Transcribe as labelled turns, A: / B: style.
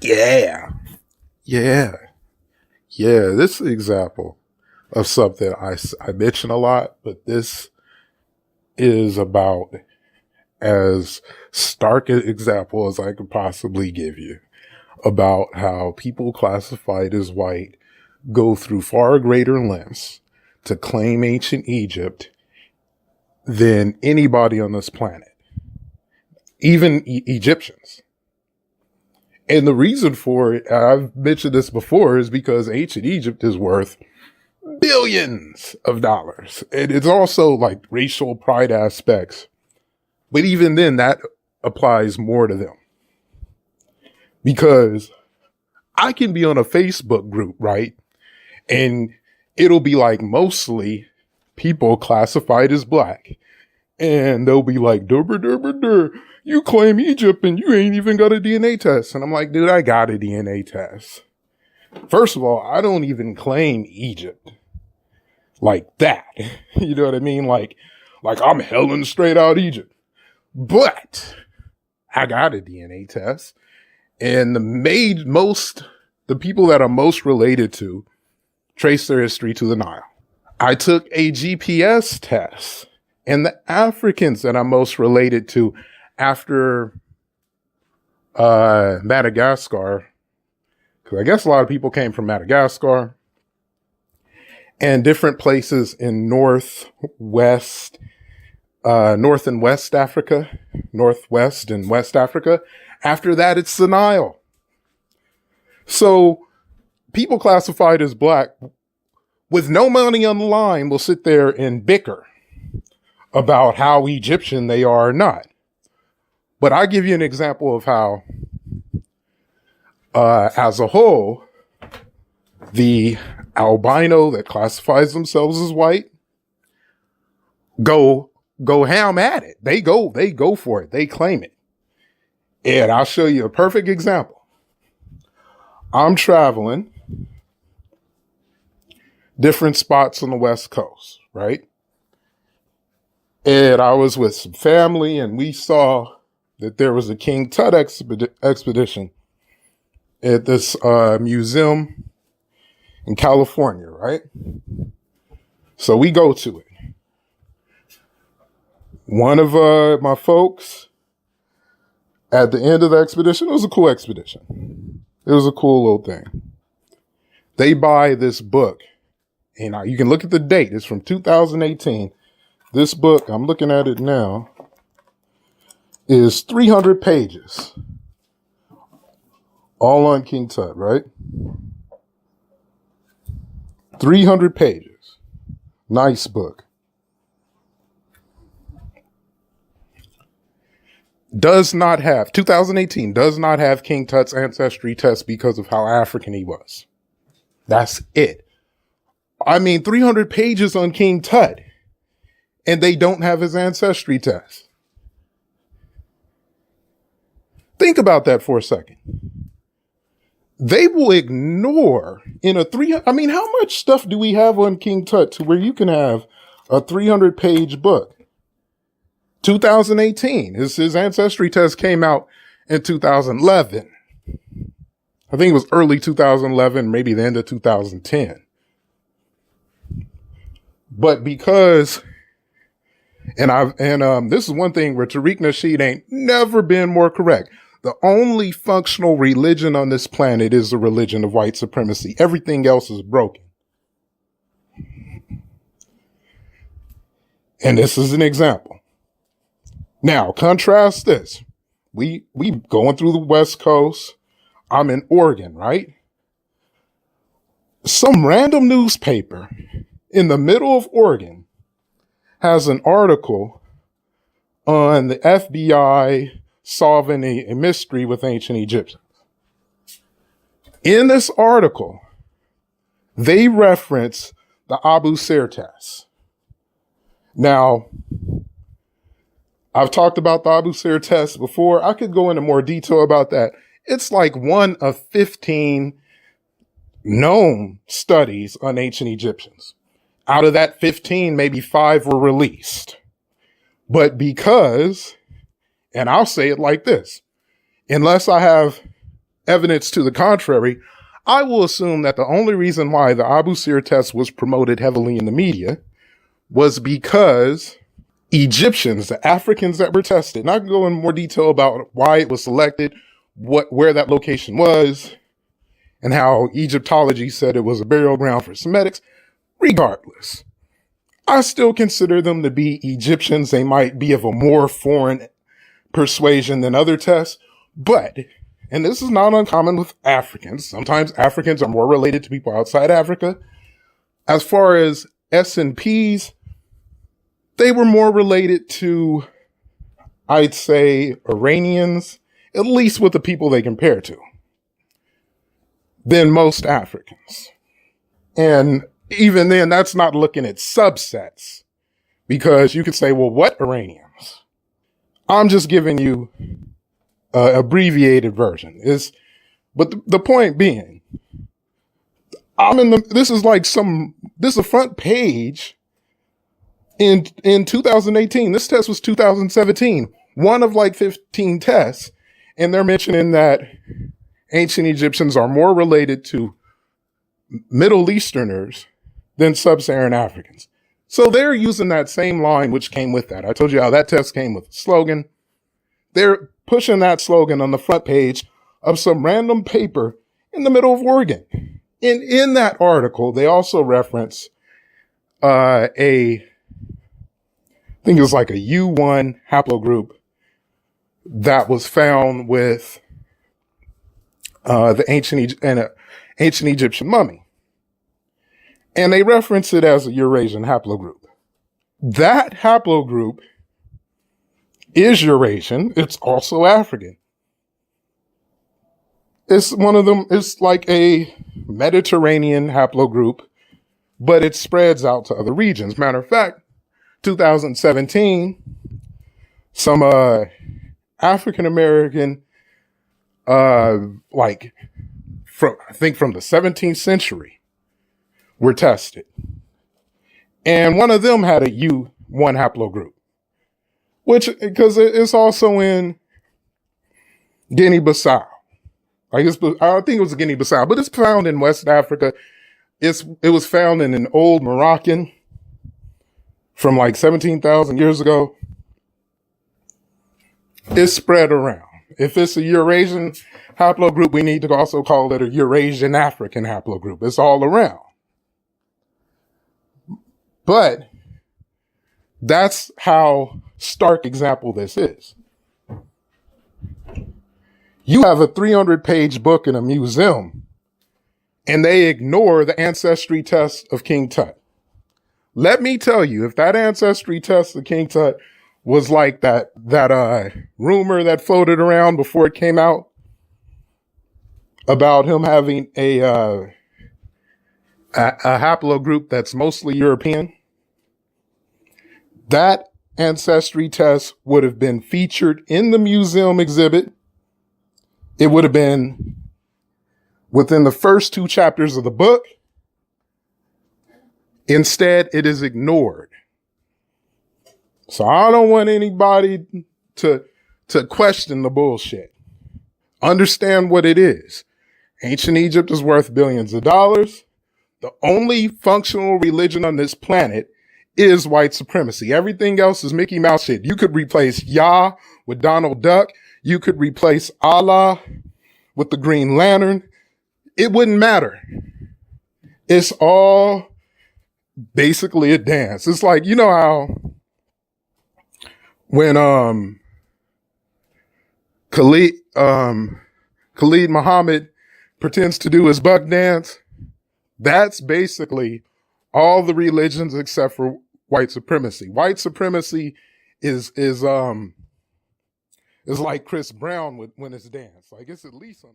A: Yeah. Yeah. Yeah. This is an example of something I mention a lot, but this is about as stark an example as I could possibly give you about how people classified as white go through far greater lengths to claim ancient Egypt than anybody on this planet, even Egyptians. And the reason for it, I've mentioned this before, is because ancient Egypt is worth billions of dollars. And it's also like racial pride aspects. But even then, that applies more to them. Because I can be on a Facebook group, right? And it'll be like mostly people classified as black. And they'll be like, durr, durr, durr, you claim Egypt and you ain't even got a DNA test. And I'm like, dude, I got a DNA test. First of all, I don't even claim Egypt like that. You know what I mean? Like I'm hailing straight out Egypt. But I got a DNA test. And the people that I'm most related to trace their history to the Nile. I took a GPS test, and the Africans that I'm most related to after Madagascar, because I guess a lot of people came from Madagascar, and different places in North and West Africa. After that, it's the Nile. So people classified as black with no money on the line will sit there and bicker about how Egyptian they are or not. But I give you an example of how, as a whole, the albino that classifies themselves as white go ham at it. They go for it. They claim it. And I'll show you a perfect example. I'm traveling different spots on the West Coast, right? And I was with some family and we saw that there was a King Tut expedition at this museum in California, right? So we go to it. One of my folks at the end of the expedition, it was a cool expedition. It was a cool little thing. They buy this book, and you can look at the date. It's from 2018. This book, I'm looking at it now, is 300 pages. All on King Tut, right? 300 pages. Nice book. Does not have 2018 does not have King Tut's ancestry test because of how African he was. That's it. I mean, 300 pages on King Tut, and they don't have his ancestry test. Think about that for a second. They will ignore in a 300. I mean, how much stuff do we have on King Tut to where you can have a 300 page book? 2018. His ancestry test came out in 2011. I think it was early 2011, maybe the end of 2010. But because, this is one thing where Tariq Nasheed ain't never been more correct. The only functional religion on this planet is the religion of white supremacy. Everything else is broken. And this is an example. Now, contrast this. We going through the West Coast. I'm in Oregon, right? Some random newspaper in the middle of Oregon has an article on the FBI solving a mystery with ancient Egyptians. In this article, they reference the Abu Sir test. Now, I've talked about the Abu Sir test before. I could go into more detail about that. It's like one of 15 known studies on ancient Egyptians. Out of that 15, maybe 5 were released. But because, and I'll say it like this, unless I have evidence to the contrary, I will assume that the only reason why the Abu Sir test was promoted heavily in the media was because Egyptians, the Africans that were tested, and I can go in more detail about why it was selected, where that location was, and how Egyptology said it was a burial ground for Semitics. Regardless, I still consider them to be Egyptians. They might be of a more foreign persuasion than other tests, but, and this is not uncommon with Africans, sometimes Africans are more related to people outside Africa. As far as S&Ps, they were more related to, I'd say, Iranians, at least with the people they compare to, than most Africans. And even then, that's not looking at subsets, because you could say, well, what Iranians? I'm just giving you an abbreviated version. But the point being, this is a front page in 2018. This test was 2017, one of like 15 tests. And they're mentioning that ancient Egyptians are more related to Middle Easterners than sub-Saharan Africans. So they're using that same line which came with that. I told you how that test came with a slogan. They're pushing that slogan on the front page of some random paper in the middle of Oregon. And in that article, they also reference I think it was like a U1 haplogroup that was found with the ancient Egyptian mummy. And they reference it as a Eurasian haplogroup. That haplogroup is Eurasian. It's also African. It's one of them. It's like a Mediterranean haplogroup, but it spreads out to other regions. Matter of fact, 2017, some African American, from the 17th century, were tested. And one of them had a U1 haplogroup, because it's also in Guinea-Bissau. I think it was Guinea-Bissau, but it's found in West Africa. It was found in an old Moroccan from like 17,000 years ago. It's spread around. If it's a Eurasian haplogroup, we need to also call it a Eurasian African haplogroup. It's all around. But that's how stark example this is. You have a 300-page book in a museum, and they ignore the ancestry test of King Tut. Let me tell you, if that ancestry test of King Tut was like that rumor that floated around before it came out about him having a haplogroup that's mostly European, that ancestry test would have been featured in the museum exhibit. It would have been within the first 2 chapters of the book. Instead, it is ignored. So I don't want anybody to question the bullshit. Understand what it is. Ancient Egypt is worth billions of dollars. The only functional religion on this planet is white supremacy. Everything else is Mickey Mouse shit. You could replace Yah with Donald Duck. You could replace Allah with the Green Lantern. It wouldn't matter. It's all basically a dance. It's like, you know how when Khalid Muhammad pretends to do his buck dance? That's basically all the religions except for white supremacy. White supremacy is like Chris Brown when it's dance. Like, it's at least on